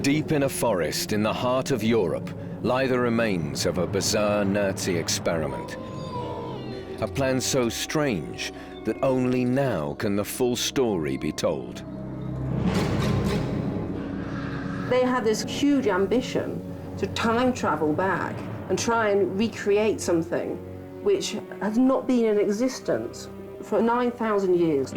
Deep in a forest in the heart of Europe lie the remains of a bizarre Nazi experiment. A plan so strange that only now can the full story be told. They had this huge ambition to time travel back and try and recreate something which has not been in existence for 9,000 years.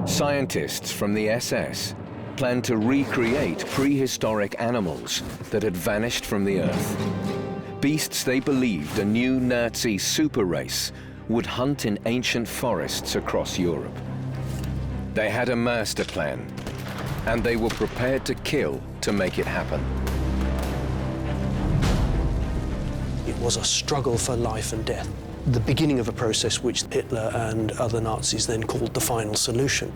Scientists from the SS planned to recreate prehistoric animals that had vanished from the earth. Beasts they believed a new Nazi super race would hunt in ancient forests across Europe. They had a master plan, and they were prepared to kill to make it happen. It was a struggle for life and death, the beginning of a process which Hitler and other Nazis then called the final solution.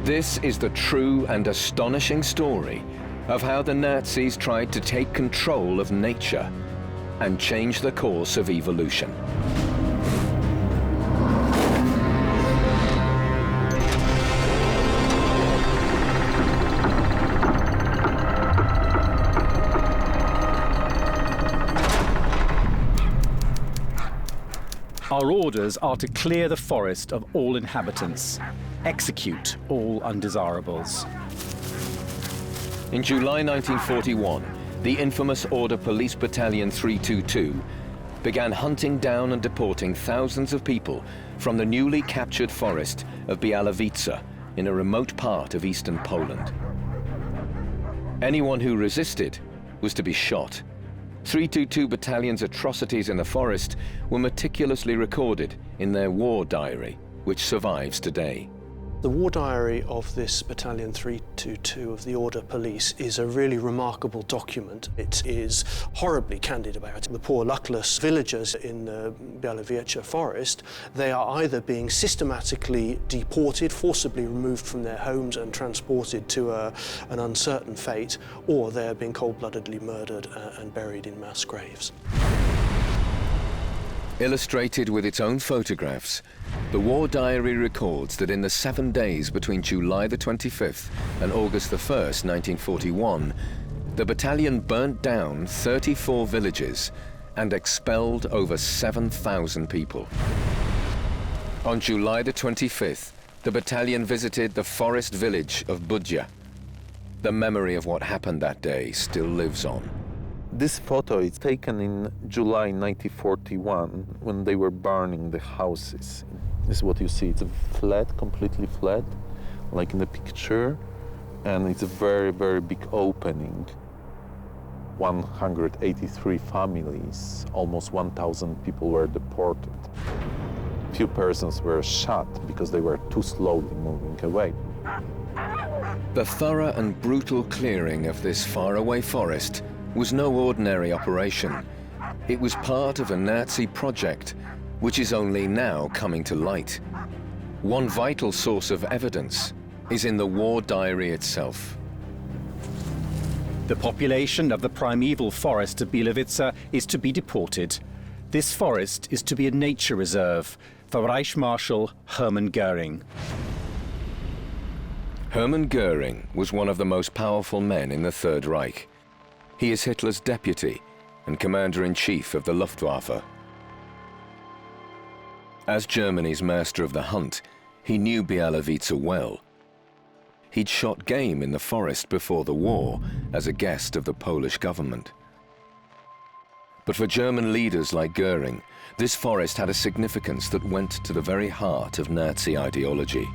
This is the true and astonishing story of how the Nazis tried to take control of nature and change the course of evolution. Our orders are to clear the forest of all inhabitants, execute all undesirables. In July 1941, the infamous Order Police Battalion 322 began hunting down and deporting thousands of people from the newly captured forest of Białowieża in a remote part of eastern Poland. Anyone who resisted was to be shot. 322 Battalion's atrocities in the forest were meticulously recorded in their war diary, which survives today. The war diary of this Battalion 322 of the Order Police is a really remarkable document. It is horribly candid about the poor luckless villagers in the Białowieża Forest. They are either being systematically deported, forcibly removed from their homes and transported to an uncertain fate, or they are being cold-bloodedly murdered and buried in mass graves. Illustrated with its own photographs, the war diary records that in the 7 days between July the 25th and August the 1st, 1941, the battalion burnt down 34 villages and expelled over 7,000 people. On July the 25th, the battalion visited the forest village of Budja. The memory of what happened that day still lives on. This photo is taken in July 1941 when they were burning the houses. This is what you see. It's a flat, completely flat, like in the picture, and it's a very, very big opening. 183 families, almost 1,000 people were deported. Few persons were shot because they were too slowly moving away. The thorough and brutal clearing of this faraway forest was no ordinary operation. It was part of a Nazi project, which is only now coming to light. One vital source of evidence is in the war diary itself. The population of the primeval forest of Białowieża is to be deported. This forest is to be a nature reserve for Reich Marshal Herman Göring. Herman Göring was one of the most powerful men in the Third Reich. He is Hitler's deputy and commander-in-chief of the Luftwaffe. As Germany's master of the hunt, he knew Białowieża well. He'd shot game in the forest before the war as a guest of the Polish government. But for German leaders like Göring, this forest had a significance that went to the very heart of Nazi ideology.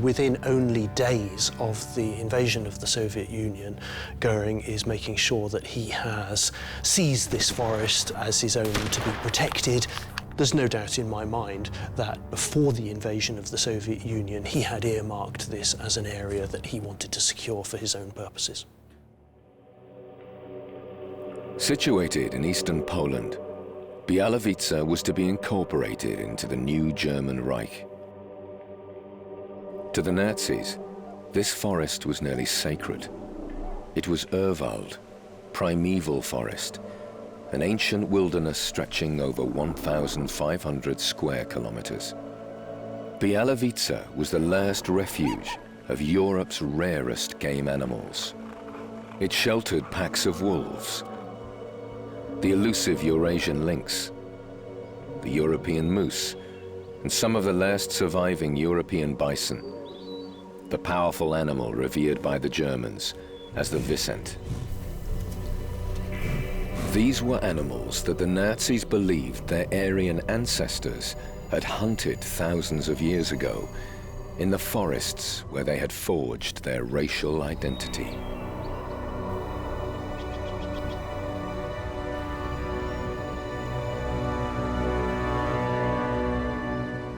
Within only days of the invasion of the Soviet Union, Göring is making sure that he has seized this forest as his own to be protected. There's no doubt in my mind that before the invasion of the Soviet Union, he had earmarked this as an area that he wanted to secure for his own purposes. Situated in eastern Poland, Białowieża was to be incorporated into the new German Reich. To the Nazis, this forest was nearly sacred. It was Urwald, primeval forest, an ancient wilderness stretching over 1,500 square kilometers. Białowieża was the last refuge of Europe's rarest game animals. It sheltered packs of wolves, the elusive Eurasian lynx, the European moose, and some of the last surviving European bison, the powerful animal revered by the Germans as the Wisent. These were animals that the Nazis believed their Aryan ancestors had hunted thousands of years ago in the forests where they had forged their racial identity.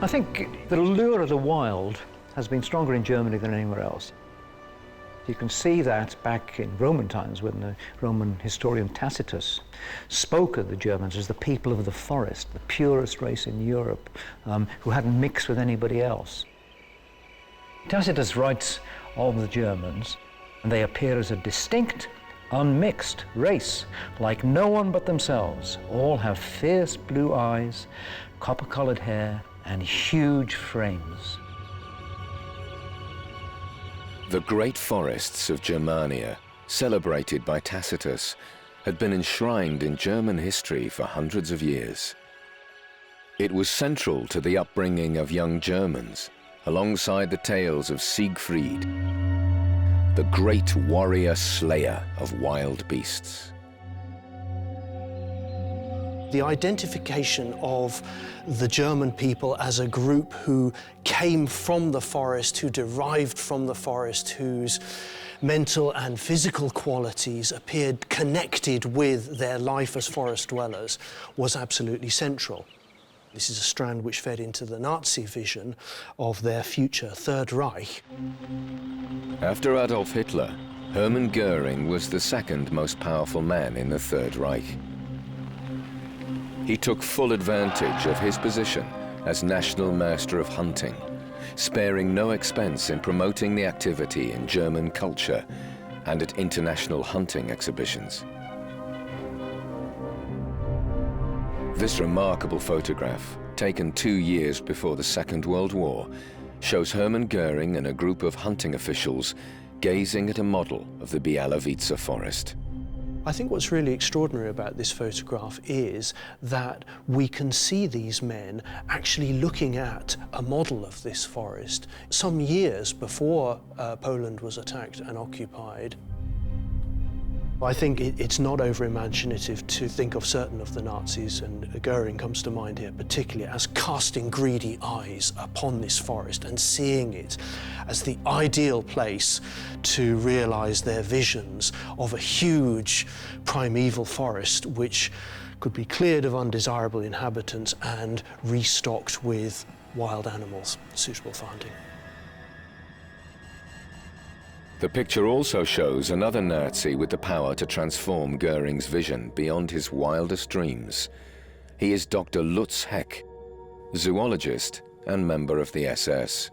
I think the lure of the wild has been stronger in Germany than anywhere else. You can see that back in Roman times when the Roman historian Tacitus spoke of the Germans as the people of the forest, the purest race in Europe, who hadn't mixed with anybody else. Tacitus writes of the Germans, and they appear as a distinct, unmixed race, like no one but themselves. All have fierce blue eyes, copper-colored hair, and huge frames. The great forests of Germania, celebrated by Tacitus, had been enshrined in German history for hundreds of years. It was central to the upbringing of young Germans, alongside the tales of Siegfried, the great warrior slayer of wild beasts. The identification of the German people as a group who came from the forest, who derived from the forest, whose mental and physical qualities appeared connected with their life as forest dwellers, was absolutely central. This is a strand which fed into the Nazi vision of their future Third Reich. After Adolf Hitler, Herman Göring was the second most powerful man in the Third Reich. He took full advantage of his position as National Master of Hunting, sparing no expense in promoting the activity in German culture and at international hunting exhibitions. This remarkable photograph, taken 2 years before the Second World War, shows Herman Göring and a group of hunting officials gazing at a model of the Białowieża forest. I think what's really extraordinary about this photograph is that we can see these men actually looking at a model of this forest some years before Poland was attacked and occupied. I think it's not over-imaginative to think of certain of the Nazis, and Goering comes to mind here particularly, as casting greedy eyes upon this forest and seeing it as the ideal place to realize their visions of a huge primeval forest which could be cleared of undesirable inhabitants and restocked with wild animals suitable for hunting. The picture also shows another Nazi with the power to transform Göring's vision beyond his wildest dreams. He is Dr. Lutz Heck, zoologist and member of the SS.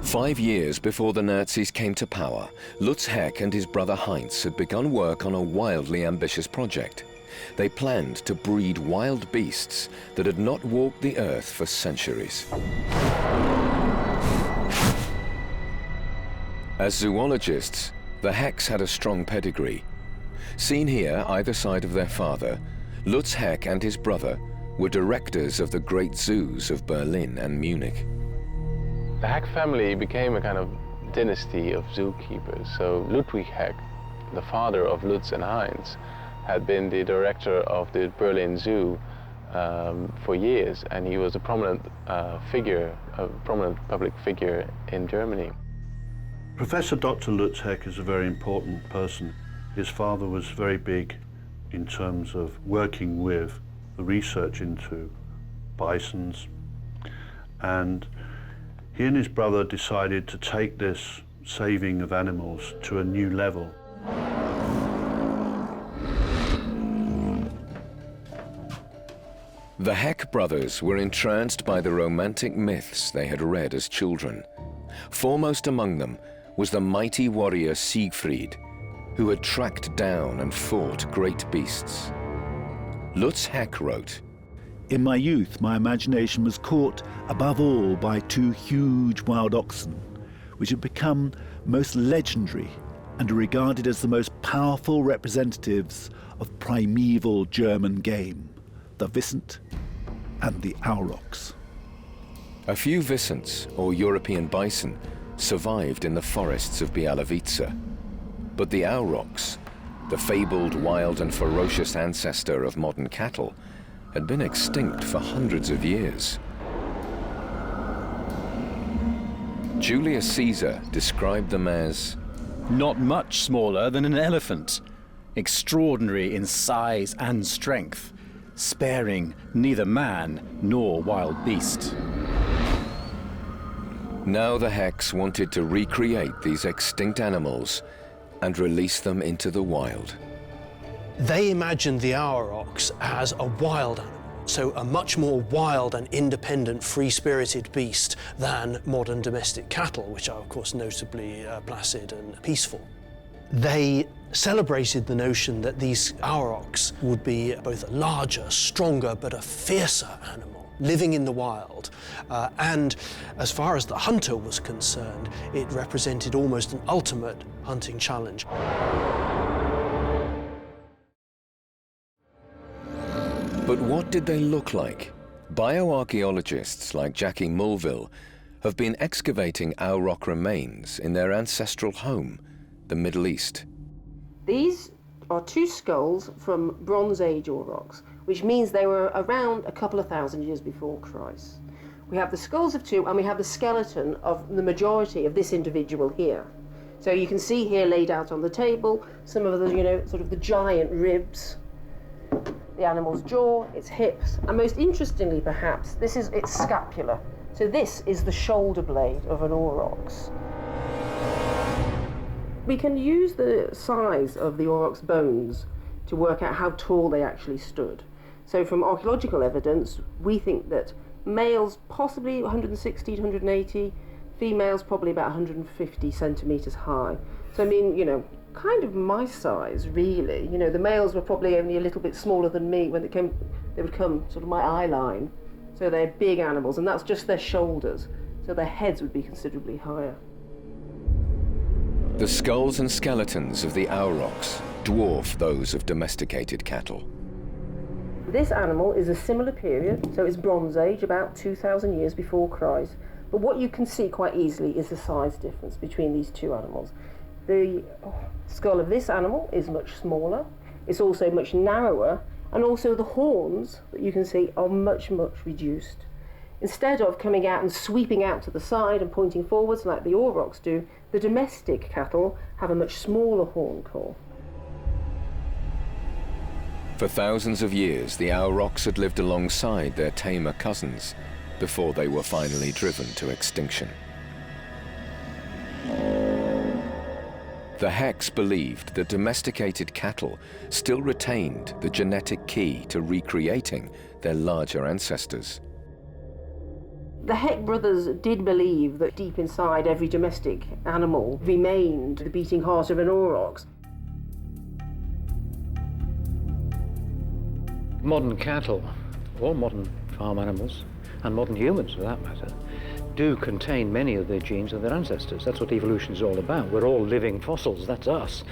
5 years before the Nazis came to power, Lutz Heck and his brother Heinz had begun work on a wildly ambitious project. They planned to breed wild beasts that had not walked the earth for centuries. As zoologists, the Hecks had a strong pedigree. Seen here, either side of their father, Lutz Heck and his brother were directors of the great zoos of Berlin and Munich. The Heck family became a kind of dynasty of zookeepers. So Ludwig Heck, the father of Lutz and Heinz, had been the director of the Berlin Zoo for years, and he was a prominent public figure in Germany. Professor Dr. Lutz Heck is a very important person. His father was very big in terms of working with the research into bisons, and he and his brother decided to take this saving of animals to a new level. The Heck brothers were entranced by the romantic myths they had read as children. Foremost among them was the mighty warrior Siegfried, who had tracked down and fought great beasts. Lutz Heck wrote, In my youth, my imagination was caught above all by two huge wild oxen, which had become most legendary and are regarded as the most powerful representatives of primeval German game, the Wisent and the Aurochs. A few Wisents, or European bison, survived in the forests of Białowieża. But the Aurochs, the fabled wild and ferocious ancestor of modern cattle, had been extinct for hundreds of years. Julius Caesar described them as not much smaller than an elephant, extraordinary in size and strength, sparing neither man nor wild beast. Now the Hecks wanted to recreate these extinct animals and release them into the wild. They imagined the Aurochs as a wild animal, so a much more wild and independent, free-spirited beast than modern domestic cattle, which are, of course, notably placid and peaceful. They celebrated the notion that these Aurochs would be both a larger, stronger, but a fiercer animal, living in the wild. And as far as the hunter was concerned, it represented almost an ultimate hunting challenge. But what did they look like? Bioarchaeologists like Jackie Mulville have been excavating Auroch remains in their ancestral home, the Middle East. These are two skulls from Bronze Age Aurochs, which means they were around a couple of thousand years before Christ. We have the skulls of two, and we have the skeleton of the majority of this individual here. So you can see here laid out on the table some of the, sort of the giant ribs, the animal's jaw, its hips, and most interestingly perhaps, this is its scapula. So this is the shoulder blade of an aurochs. We can use the size of the aurochs' bones to work out how tall they actually stood. So from archaeological evidence, we think that males possibly 160 to 180, females probably about 150 centimetres high. So I mean, kind of my size, really. The males were probably only a little bit smaller than me when they would come sort of my eye line. So they're big animals, and that's just their shoulders. So their heads would be considerably higher. The skulls and skeletons of the Aurochs dwarf those of domesticated cattle. This animal is a similar period, so it's Bronze Age, about 2,000 years before Christ. But what you can see quite easily is the size difference between these two animals. The skull of this animal is much smaller, it's also much narrower, and also the horns that you can see are much, much reduced. Instead of coming out and sweeping out to the side and pointing forwards like the aurochs do, the domestic cattle have a much smaller horn core. For thousands of years, the Aurochs had lived alongside their tamer cousins before they were finally driven to extinction. The Hecks believed that domesticated cattle still retained the genetic key to recreating their larger ancestors. The Heck brothers did believe that deep inside every domestic animal remained the beating heart of an aurochs. Modern cattle, or modern farm animals, and modern humans for that matter, do contain many of the genes of their ancestors. That's what evolution is all about. We're all living fossils, that's us.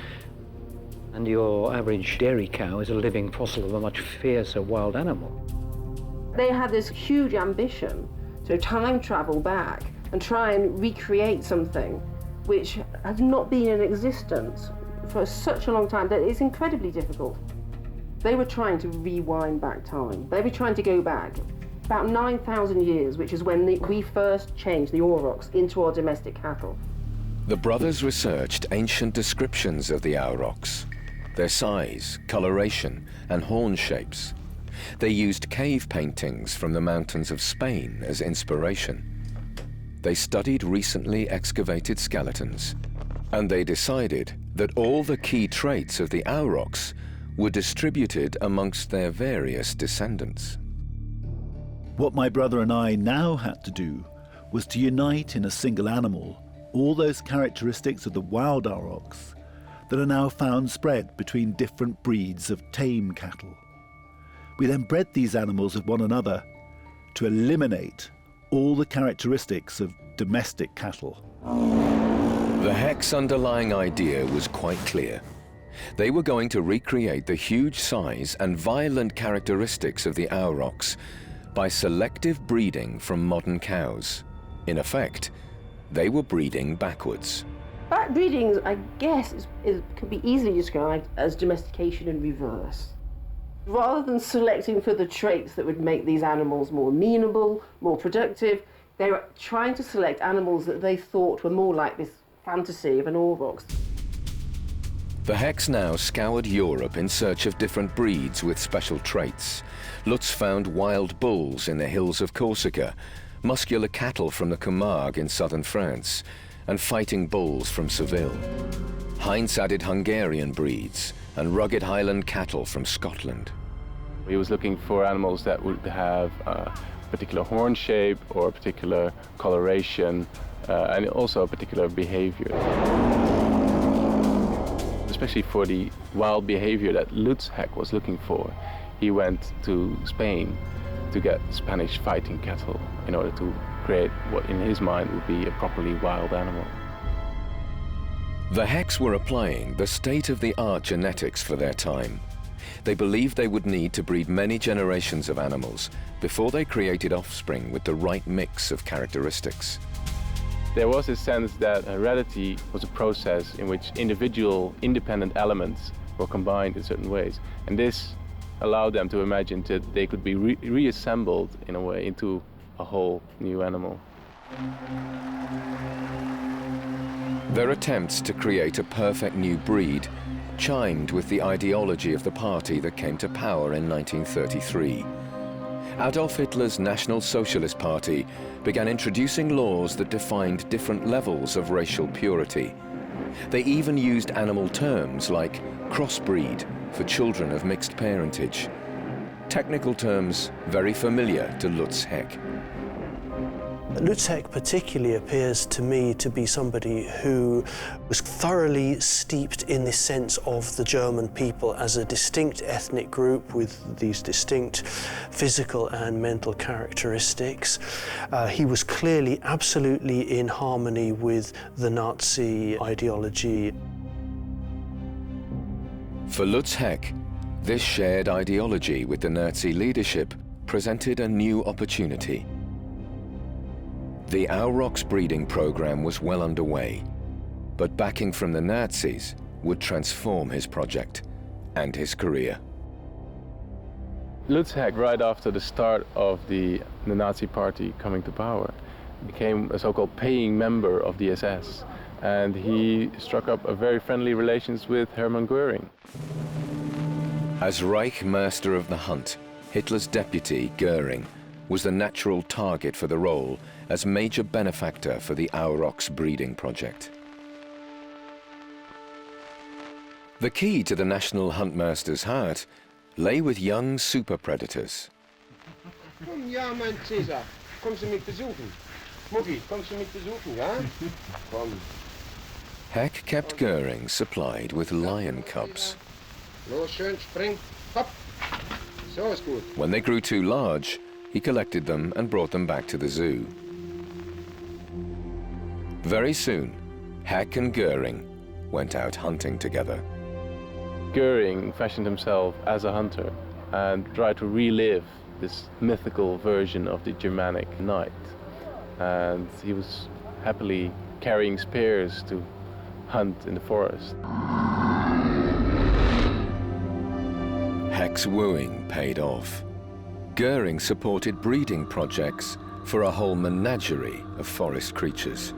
And your average dairy cow is a living fossil of a much fiercer wild animal. They had this huge ambition to time travel back and try and recreate something which has not been in existence for such a long time that it's incredibly difficult. They were trying to rewind back time. They were trying to go back about 9,000 years, which is when we first changed the aurochs into our domestic cattle. The brothers researched ancient descriptions of the Aurochs, their size, coloration, and horn shapes. They used cave paintings from the mountains of Spain as inspiration. They studied recently excavated skeletons, and they decided that all the key traits of the Aurochs were distributed amongst their various descendants. What my brother and I now had to do was to unite in a single animal all those characteristics of the wild aurochs that are now found spread between different breeds of tame cattle. We then bred these animals with one another to eliminate all the characteristics of domestic cattle. The Heck's underlying idea was quite clear. They were going to recreate the huge size and violent characteristics of the Aurochs by selective breeding from modern cows. In effect, they were breeding backwards. Backbreeding, I guess, can be easily described as domestication in reverse. Rather than selecting for the traits that would make these animals more amenable, more productive, they were trying to select animals that they thought were more like this fantasy of an Aurochs. The Hecks now scoured Europe in search of different breeds with special traits. Lutz found wild bulls in the hills of Corsica, muscular cattle from the Camargue in southern France, and fighting bulls from Seville. Heinz added Hungarian breeds and rugged Highland cattle from Scotland. He was looking for animals that would have a particular horn shape or a particular coloration, and also a particular behavior. Especially for the wild behavior that Lutz Heck was looking for, he went to Spain to get Spanish fighting cattle in order to create what in his mind would be a properly wild animal. The Hecks were applying the state-of-the-art genetics for their time. They believed they would need to breed many generations of animals before they created offspring with the right mix of characteristics. There was a sense that heredity was a process in which individual, independent elements were combined in certain ways. And this allowed them to imagine that they could be reassembled in a way into a whole new animal. Their attempts to create a perfect new breed chimed with the ideology of the party that came to power in 1933. Adolf Hitler's National Socialist Party began introducing laws that defined different levels of racial purity. They even used animal terms like crossbreed for children of mixed parentage. Technical terms very familiar to Lutz Heck. Lutz Heck particularly appears to me to be somebody who was thoroughly steeped in the sense of the German people as a distinct ethnic group with these distinct physical and mental characteristics. He was clearly absolutely in harmony with the Nazi ideology. For Lutz Heck, this shared ideology with the Nazi leadership presented a new opportunity. The Aurochs breeding program was well underway, but backing from the Nazis would transform his project and his career. Lutz Heck, right after the start of the Nazi party coming to power, became a so-called paying member of the SS, and he struck up a very friendly relations with Herman Göring. As Reich Master of the Hunt, Hitler's deputy, Goering, was the natural target for the role as major benefactor for the Aurochs breeding project. The key to the National Huntmaster's heart lay with young super predators. Komm, ja, mein Cäsar, kommst du mich besuchen? Mutti, kommst du mich besuchen, ja? Komm. Heck kept Goering supplied with lion cubs. Los, schön, spring, hopp. So ist gut. When they grew too large, he collected them and brought them back to the zoo. Very soon, Heck and Goering went out hunting together. Goering fashioned himself as a hunter and tried to relive this mythical version of the Germanic knight. And he was happily carrying spears to hunt in the forest. Heck's wooing paid off. Goering supported breeding projects for a whole menagerie of forest creatures.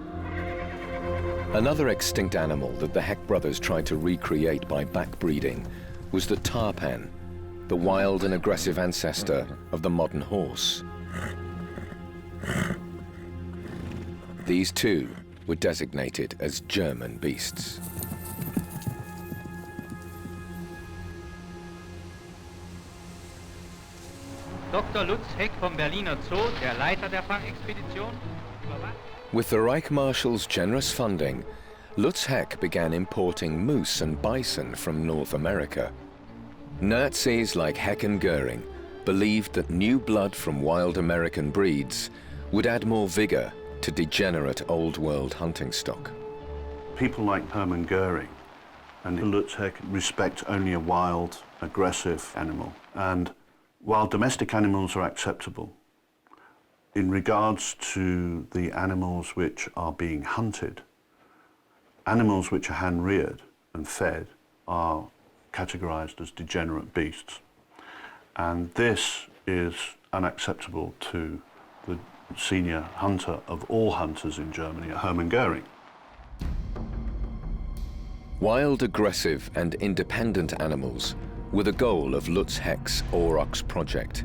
Another extinct animal that the Heck brothers tried to recreate by backbreeding was the tarpan, the wild and aggressive ancestor of the modern horse. These two were designated as German beasts. Dr. Lutz Heck vom Berliner Zoo, der Leiter der Fangexpedition. With the Reich Marshal's generous funding, Lutz Heck began importing moose and bison from North America. Nazis like Heck and Goering believed that new blood from wild American breeds would add more vigor to degenerate Old World hunting stock. People like Herman Göring and Lutz Heck respect only a wild, aggressive animal. And while domestic animals are acceptable, in regards to the animals which are being hunted, animals which are hand-reared and fed are categorized as degenerate beasts. And this is unacceptable to the senior hunter of all hunters in Germany, Herman Göring. Wild, aggressive and independent animals were the goal of Lutz Heck's Aurochs project.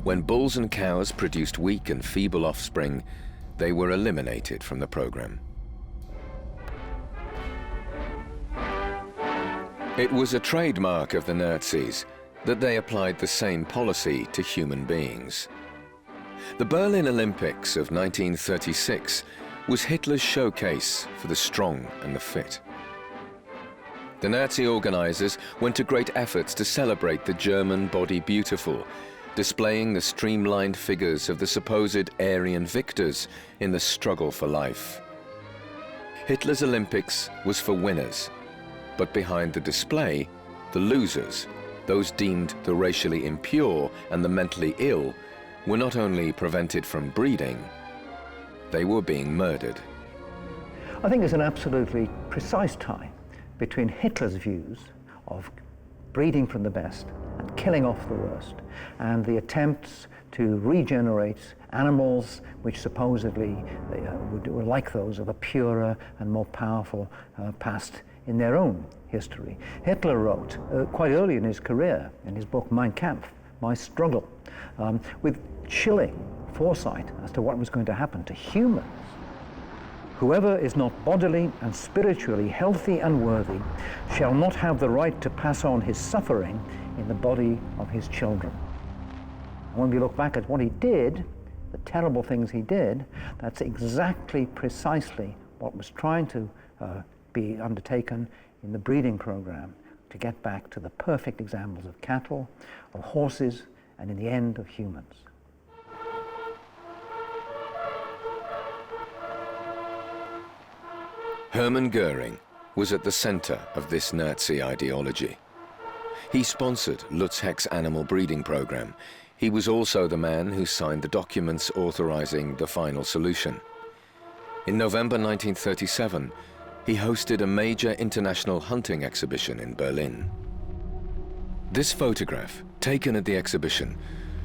When bulls and cows produced weak and feeble offspring, they were eliminated from the program. It was a trademark of the Nazis that they applied the same policy to human beings. The Berlin Olympics of 1936 was Hitler's showcase for the strong and the fit. The Nazi organizers went to great efforts to celebrate the German body beautiful, displaying the streamlined figures of the supposed Aryan victors in the struggle for life. Hitler's Olympics was for winners, but behind the display, the losers, those deemed the racially impure and the mentally ill, were not only prevented from breeding, they were being murdered. I think there's an absolutely precise tie between Hitler's views of breeding from the best and killing off the worst, and the attempts to regenerate animals which supposedly were like those of a purer and more powerful past in their own history. Hitler wrote quite early in his career, in his book Mein Kampf, My Struggle, with chilling foresight as to what was going to happen to humans. Whoever is not bodily and spiritually healthy and worthy shall not have the right to pass on his suffering in the body of his children. And when we look back at what he did, the terrible things he did, that's exactly precisely what was trying to be undertaken in the breeding program, to get back to the perfect examples of cattle, of horses, and in the end of humans. Hermann Göring was at the center of this Nazi ideology. He sponsored Lutz Heck's animal breeding program. He was also the man who signed the documents authorizing the final solution. In November 1937, he hosted a major international hunting exhibition in Berlin. This photograph, taken at the exhibition,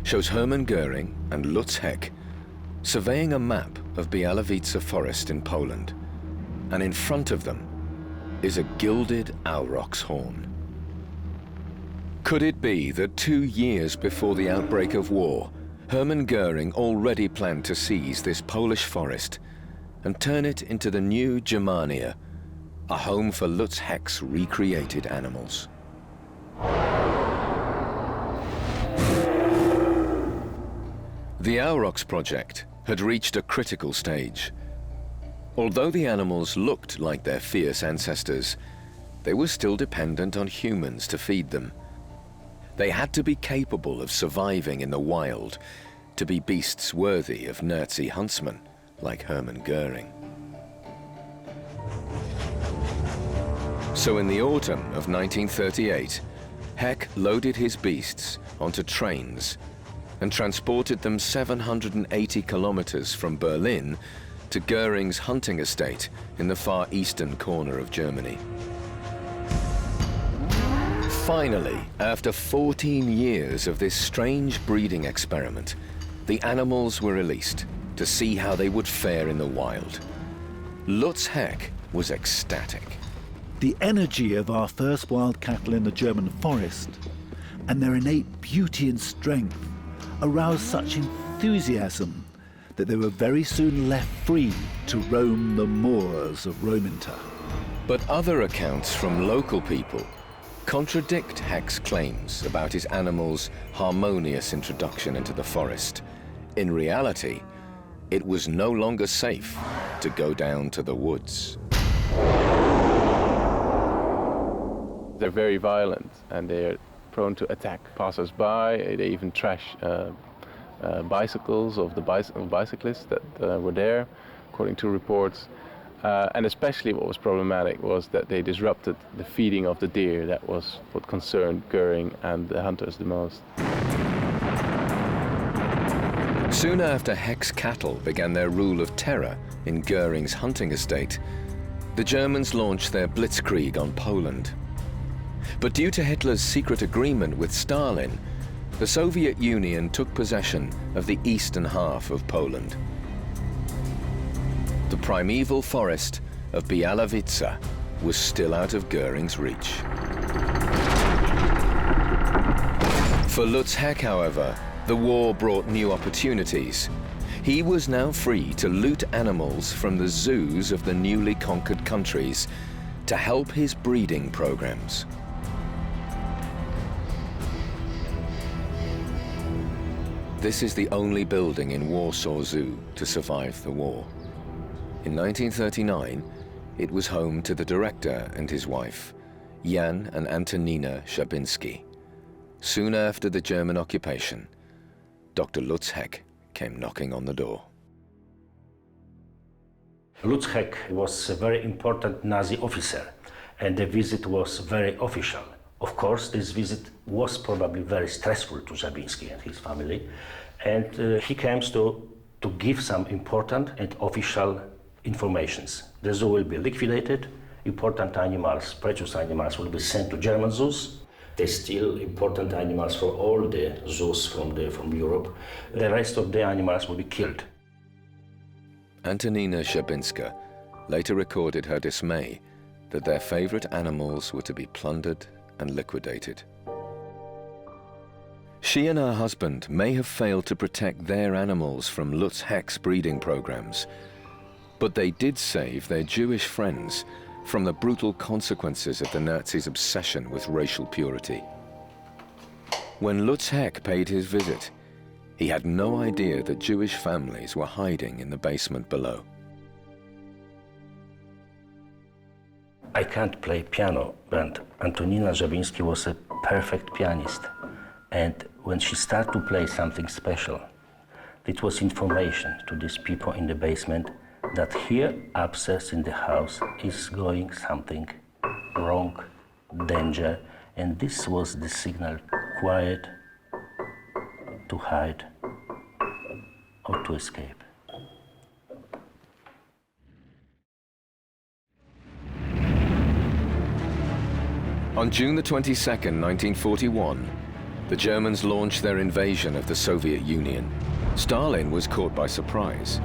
shows Hermann Göring and Lutz Heck surveying a map of Białowieża Forest in Poland, and in front of them is a gilded Aurochs horn. Could it be that 2 years before the outbreak of war, Hermann Göring already planned to seize this Polish forest and turn it into the new Germania, a home for Lutz Heck's recreated animals? The Aurochs project had reached a critical stage. Although the animals looked like their fierce ancestors, they were still dependent on humans to feed them. They had to be capable of surviving in the wild, to be beasts worthy of Nazi huntsmen like Hermann Göring. So in the autumn of 1938, Heck loaded his beasts onto trains and transported them 780 kilometers from Berlin to Göring's hunting estate in the far eastern corner of Germany. Finally, after 14 years of this strange breeding experiment, the animals were released to see how they would fare in the wild. Lutz Heck was ecstatic. The energy of our first wild cattle in the German forest and their innate beauty and strength aroused such enthusiasm that they were very soon left free to roam the moors of Rominter. But other accounts from local people contradict Heck's claims about his animals' harmonious introduction into the forest. In reality, it was no longer safe to go down to the woods. They're very violent and they're prone to attack passers-by. They even trash bicycles of the bicyclists that were there, according to reports. And especially what was problematic was that they disrupted the feeding of the deer. That was what concerned Göring and the hunters the most. Soon after Heck's cattle began their rule of terror in Göring's hunting estate, the Germans launched their blitzkrieg on Poland. But due to Hitler's secret agreement with Stalin, the Soviet Union took possession of the eastern half of Poland. The primeval forest of Białowieża was still out of Göring's reach. For Lutz Heck, however, the war brought new opportunities. He was now free to loot animals from the zoos of the newly conquered countries to help his breeding programs. This is the only building in Warsaw Zoo to survive the war. In 1939, it was home to the director and his wife, Jan and Antonina Szabinski. Soon after the German occupation, Dr. Lutz Heck came knocking on the door. Lutz Heck was a very important Nazi officer, and the visit was very official. Of course, this visit was probably very stressful to Szabinski and his family, and he came to give some important and official informations. The zoo will be liquidated, important animals, precious animals will be sent to German zoos. They steal important animals for all the zoos from Europe. The rest of the animals will be killed. Antonina Szabinska later recorded her dismay that their favorite animals were to be plundered and liquidated. She and her husband may have failed to protect their animals from Lutz Heck's breeding programs, but they did save their Jewish friends from the brutal consequences of the Nazis' obsession with racial purity. When Lutz Heck paid his visit, he had no idea that Jewish families were hiding in the basement below. I can't play piano, but Antonina Szabinski was a perfect pianist. And when she started to play something special, it was information to these people in the basement that here upstairs in the house is going something wrong, danger, and this was the signal: quiet, to hide, or to escape. On June the 22nd, 1941, the Germans launched their invasion of the Soviet Union. Stalin was caught by surprise.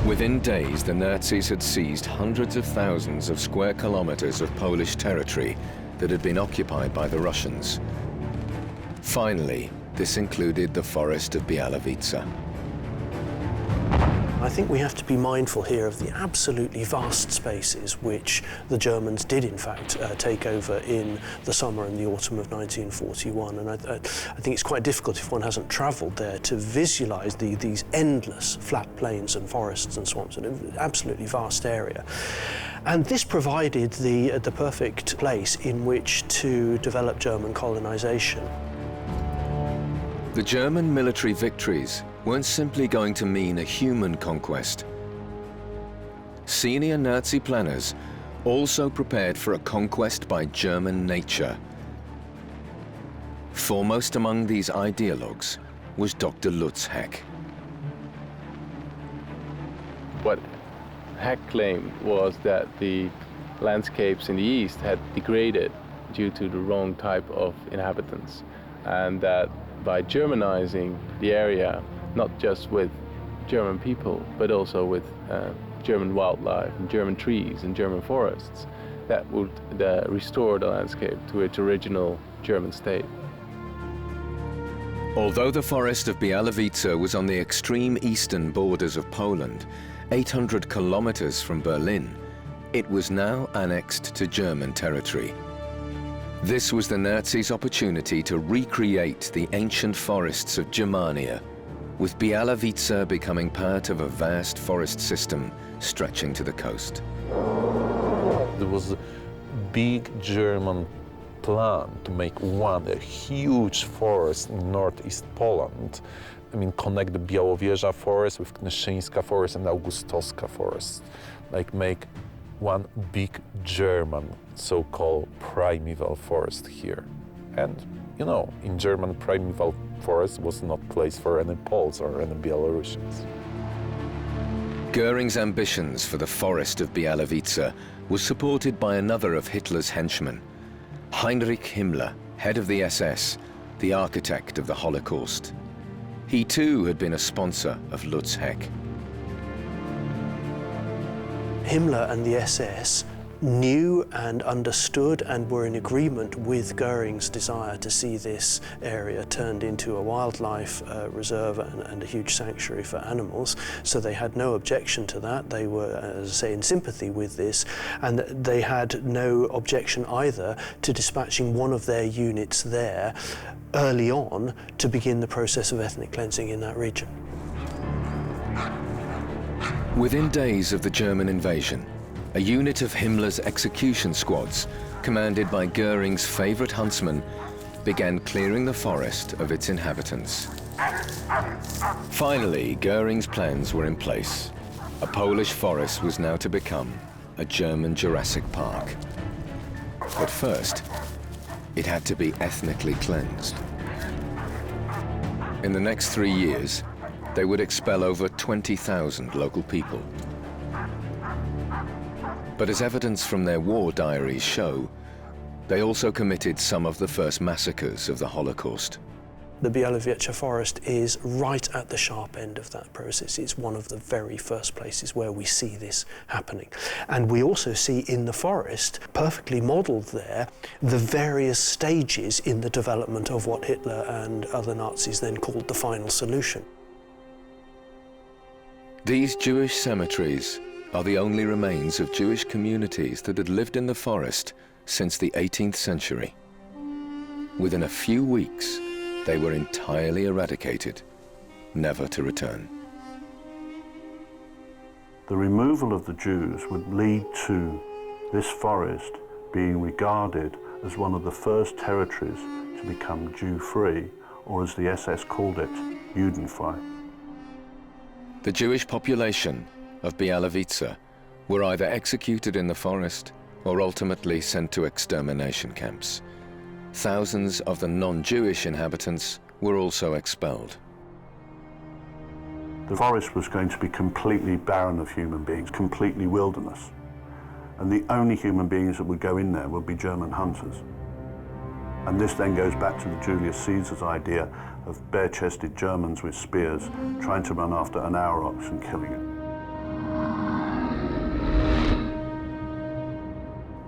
Within days, the Nazis had seized hundreds of thousands of square kilometers of Polish territory that had been occupied by the Russians. Finally, this included the forest of Białowieża. I think we have to be mindful here of the absolutely vast spaces which the Germans did in fact take over in the summer and the autumn of 1941, and I think it's quite difficult if one hasn't travelled there to visualise these endless flat plains and forests and swamps, and an absolutely vast area. And this provided the perfect place in which to develop German colonisation. The German military victories weren't simply going to mean a human conquest. Senior Nazi planners also prepared for a conquest by German nature. Foremost among these ideologues was Dr. Lutz Heck. What Heck claimed was that the landscapes in the east had degraded due to the wrong type of inhabitants, and that by Germanizing the area, not just with German people, but also with German wildlife and German trees and German forests, that would restore the landscape to its original German state. Although the forest of Białowieża was on the extreme eastern borders of Poland, 800 kilometers from Berlin, it was now annexed to German territory. This was the Nazis' opportunity to recreate the ancient forests of Germania, with Białowieża becoming part of a vast forest system stretching to the coast. There was a big German plan to make a huge forest in northeast Poland. I mean, connect the Białowieża Forest with Kneszyńska Forest and Augustowska Forest. Like make one big German so-called primeval forest here. And, you know, in German primeval forest was not place for any Poles or any Belarusians. Göring's ambitions for the forest of Białowieża was supported by another of Hitler's henchmen, Heinrich Himmler, head of the SS, the architect of the Holocaust. He too had been a sponsor of Lutz Heck. Himmler and the SS knew and understood and were in agreement with Göring's desire to see this area turned into a wildlife reserve and a huge sanctuary for animals, so they had no objection to that. They were, as I say, in sympathy with this, and they had no objection either to dispatching one of their units there early on to begin the process of ethnic cleansing in that region. Within days of the German invasion, a unit of Himmler's execution squads, commanded by Göring's favorite huntsman, began clearing the forest of its inhabitants. Finally, Göring's plans were in place. A Polish forest was now to become a German Jurassic Park. But first, it had to be ethnically cleansed. In the next 3 years, they would expel over 20,000 local people. But as evidence from their war diaries show, they also committed some of the first massacres of the Holocaust. The Białowieża Forest is right at the sharp end of that process. It's one of the very first places where we see this happening. And we also see in the forest, perfectly modelled there, the various stages in the development of what Hitler and other Nazis then called the final solution. These Jewish cemeteries are the only remains of Jewish communities that had lived in the forest since the 18th century. Within a few weeks, they were entirely eradicated, never to return. The removal of the Jews would lead to this forest being regarded as one of the first territories to become Jew-free, or as the SS called it, Judenfrei. The Jewish population of Białowieża were either executed in the forest or ultimately sent to extermination camps. Thousands of the non-Jewish inhabitants were also expelled. The forest was going to be completely barren of human beings, completely wilderness. And the only human beings that would go in there would be German hunters. And this then goes back to the Julius Caesar's idea of bare-chested Germans with spears trying to run after an Aurochs and killing it.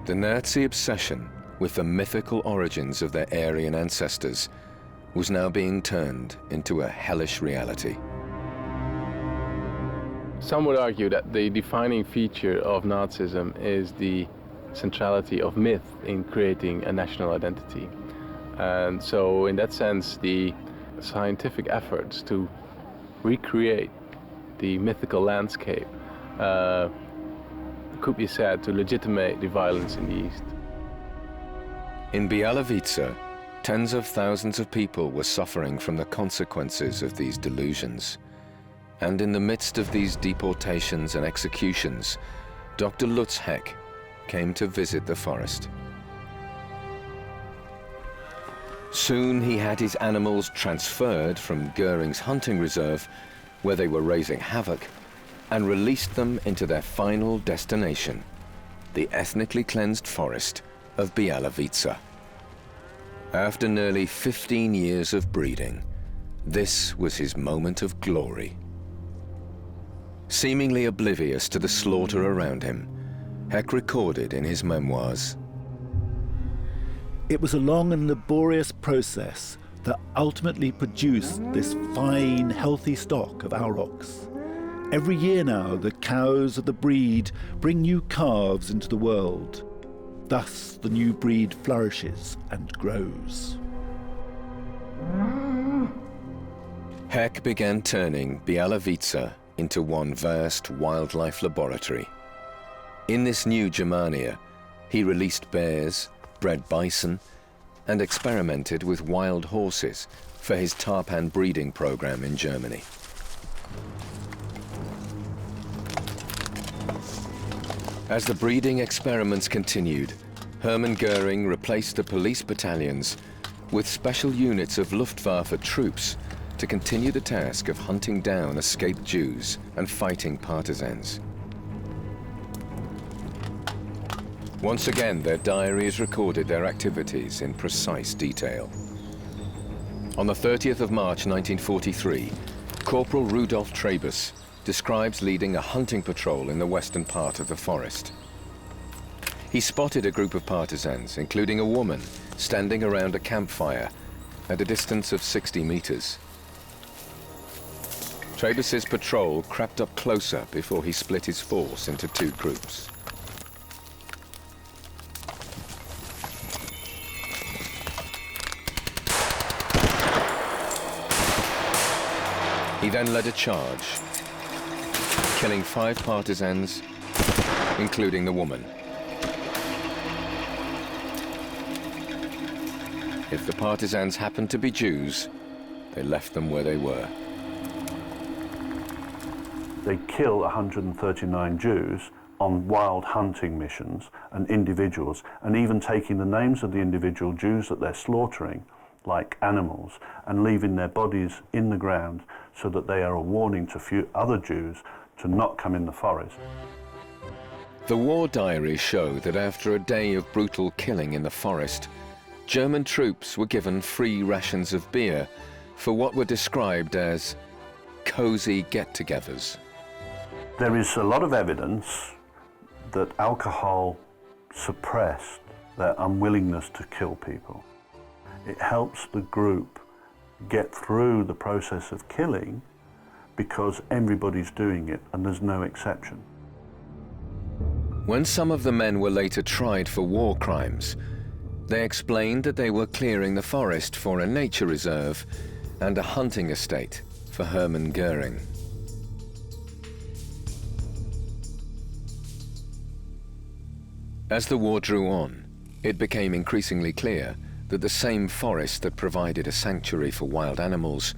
The Nazi obsession with the mythical origins of their Aryan ancestors was now being turned into a hellish reality. Some would argue that the defining feature of Nazism is the centrality of myth in creating a national identity. And so in that sense, the scientific efforts to recreate the mythical landscape could be said to legitimate the violence in the East. In Białowieża, tens of thousands of people were suffering from the consequences of these delusions. And in the midst of these deportations and executions, Dr. Lutz Heck came to visit the forest. Soon he had his animals transferred from Göring's hunting reserve, where they were raising havoc, and released them into their final destination, the ethnically cleansed forest of Białowieża. After nearly 15 years of breeding, this was his moment of glory. Seemingly oblivious to the slaughter around him, Heck recorded in his memoirs, "It was a long and laborious process that ultimately produced this fine, healthy stock of Aurochs. Every year now, the cows of the breed bring new calves into the world. Thus, the new breed flourishes and grows." Heck began turning Białowieża into one vast wildlife laboratory. In this new Germania, he released bears, bred bison, and experimented with wild horses for his tarpan breeding program in Germany. As the breeding experiments continued, Herman Göring replaced the police battalions with special units of Luftwaffe troops to continue the task of hunting down escaped Jews and fighting partisans. Once again, their diaries recorded their activities in precise detail. On the 30th of March 1943, Corporal Rudolf Trebus describes leading a hunting patrol in the western part of the forest. He spotted a group of partisans, including a woman, standing around a campfire at a distance of 60 meters. Trebus's patrol crept up closer before he split his force into two groups. He then led a charge, killing 5 partisans, including the woman. If the partisans happened to be Jews, they left them where they were. They kill 139 Jews on wild hunting missions and individuals, and even taking the names of the individual Jews that they're slaughtering like animals and leaving their bodies in the ground so that they are a warning to few other Jews to not come in the forest. The war diaries show that after a day of brutal killing in the forest, German troops were given free rations of beer for what were described as cozy get-togethers. There is a lot of evidence that alcohol suppressed their unwillingness to kill people. It helps the group get through the process of killing because everybody's doing it and there's no exception. When some of the men were later tried for war crimes, they explained that they were clearing the forest for a nature reserve and a hunting estate for Herman Göring. As the war drew on, it became increasingly clear that the same forest that provided a sanctuary for wild animals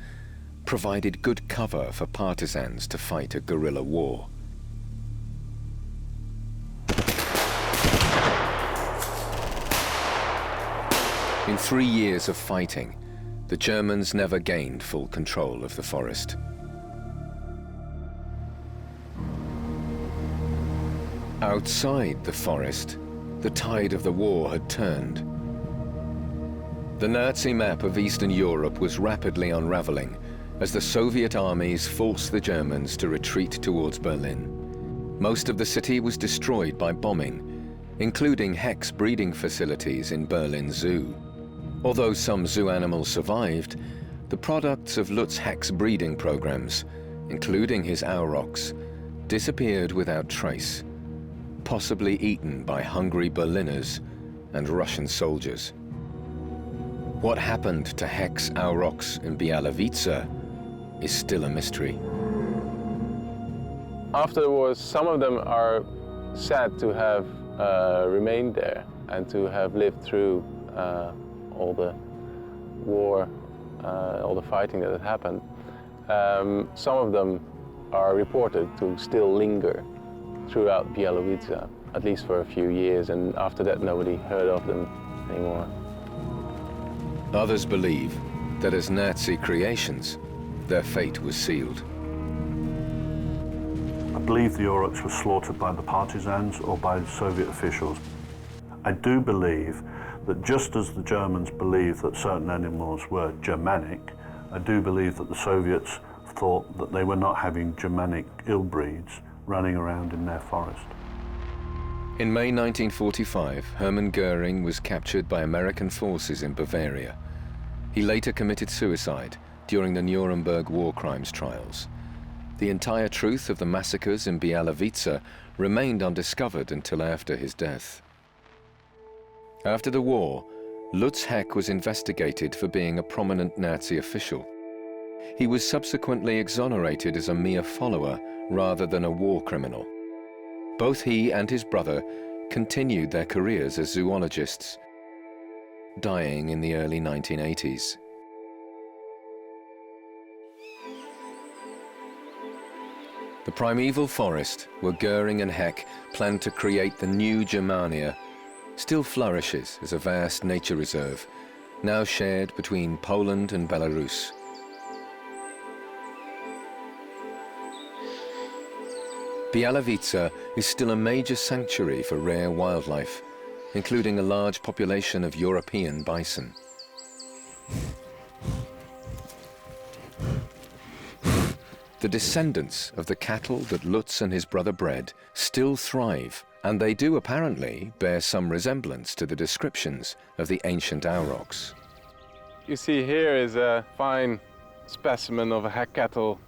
provided good cover for partisans to fight a guerrilla war. In 3 years of fighting, the Germans never gained full control of the forest. Outside the forest, the tide of the war had turned. The Nazi map of Eastern Europe was rapidly unraveling as the Soviet armies forced the Germans to retreat towards Berlin. Most of the city was destroyed by bombing, including Heck's breeding facilities in Berlin Zoo. Although some zoo animals survived, the products of Lutz Heck's breeding programs, including his Aurochs, disappeared without trace, possibly eaten by hungry Berliners and Russian soldiers. What happened to Heck's Aurochs in Białowieża is still a mystery. After the war, some of them are sad to have remained there and to have lived through all the war, all the fighting that had happened. Some of them are reported to still linger throughout Białowieża, at least for a few years, and after that nobody heard of them anymore. Others believe that as Nazi creations, their fate was sealed. I believe the Aurochs were slaughtered by the partisans or by the Soviet officials. I do believe that just as the Germans believed that certain animals were Germanic, I do believe that the Soviets thought that they were not having Germanic ill-breeds running around in their forest. In May 1945, Herman Göring was captured by American forces in Bavaria. He later committed suicide during the Nuremberg war crimes trials. The entire truth of the massacres in Białowieża remained undiscovered until after his death. After the war, Lutz Heck was investigated for being a prominent Nazi official. He was subsequently exonerated as a mere follower rather than a war criminal. Both he and his brother continued their careers as zoologists. dying in the early 1980s. The primeval forest, where Göring and Heck planned to create the new Germania, still flourishes as a vast nature reserve, now shared between Poland and Belarus. Białowieża is still a major sanctuary for rare wildlife, including a large population of European bison. The descendants of the cattle that Lutz and his brother bred still thrive, and they do apparently bear some resemblance to the descriptions of the ancient Aurochs. You see here is a fine specimen of a Heck cattle.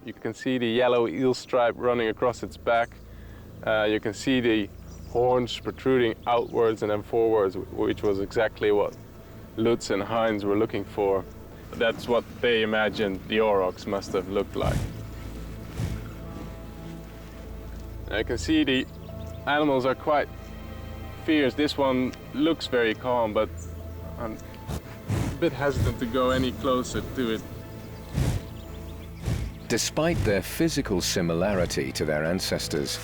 You can see the yellow eel stripe running across its back. You can see the horns protruding outwards and then forwards, which was exactly what Lutz and Heinz were looking for. That's what they imagined the Aurochs must have looked like. I can see the animals are quite fierce. This one looks very calm, but I'm a bit hesitant to go any closer to it. Despite their physical similarity to their ancestors,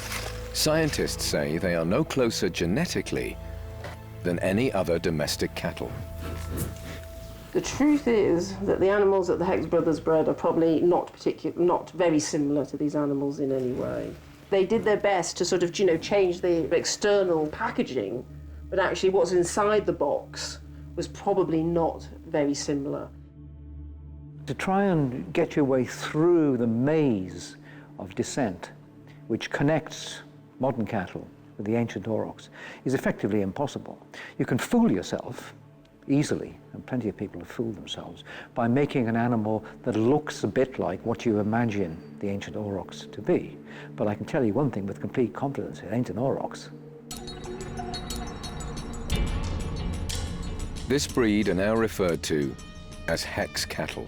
scientists say they are no closer genetically than any other domestic cattle. The truth is that the animals that the Heck brothers bred are probably not very similar to these animals in any way. They did their best to sort of, change the external packaging, but actually what's inside the box was probably not very similar. To try and get your way through the maze of descent, which connects modern cattle with the ancient Aurochs, is effectively impossible. You can fool yourself easily, and plenty of people have fooled themselves, by making an animal that looks a bit like what you imagine the ancient Aurochs to be. But I can tell you one thing with complete confidence, it ain't an Aurochs. This breed are now referred to as Heck's cattle,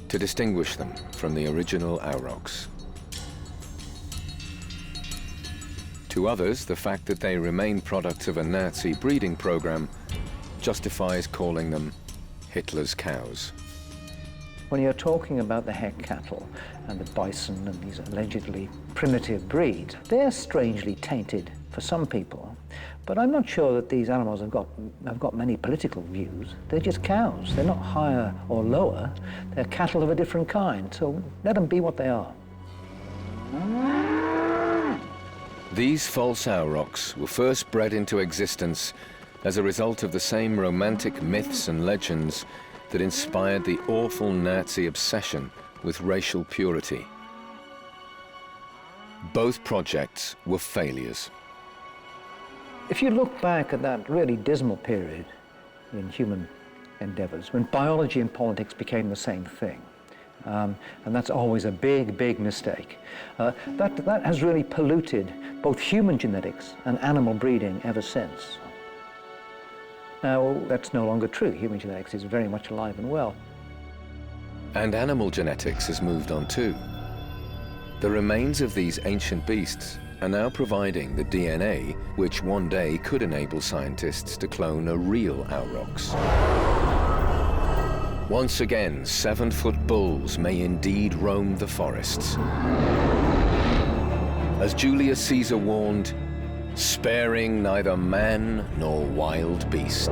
to distinguish them from the original Aurochs. To others, the fact that they remain products of a Nazi breeding program justifies calling them Hitler's cows. When you're talking about the Heck cattle and the bison and these allegedly primitive breeds, they're strangely tainted for some people. But I'm not sure that these animals have got many political views. They're just cows. They're not higher or lower. They're cattle of a different kind. So let them be what they are. These false Aurochs were first bred into existence as a result of the same romantic myths and legends that inspired the awful Nazi obsession with racial purity. Both projects were failures. If you look back at that really dismal period in human endeavors, when biology and politics became the same thing, and that's always a big, big mistake, that has really polluted both human genetics and animal breeding ever since. Now, that's no longer true. Human genetics is very much alive and well. And animal genetics has moved on too. The remains of these ancient beasts are now providing the DNA which one day could enable scientists to clone a real Aurochs. Once again, 7-foot bulls may indeed roam the forests. As Julius Caesar warned, sparing neither man nor wild beast.